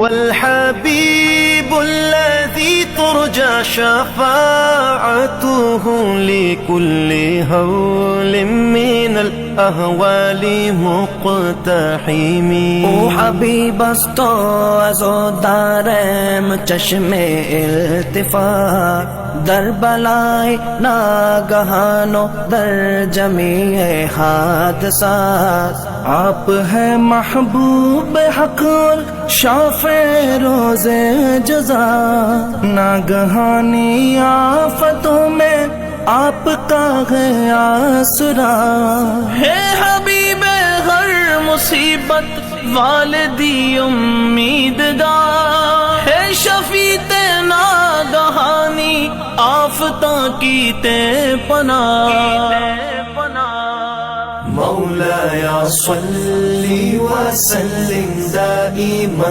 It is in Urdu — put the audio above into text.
الحبيب الذي ترجى شفاعته لكل هول من الأهوال مقتحم. او حبیب است تو از و دارم چشم التفات، در بلائے ناگہان و در جمیع حادثات. آپ ہے محبوب حق اور شافع روز جزا، ناگہانی آفتوں میں آپ کا ہے آسرا. ہے حبیب ہر مصیبت والدی امیدگار، ہے شفیع ناگہانی آفتاں کی تے پناہ. مولایا صلی وسلم دائما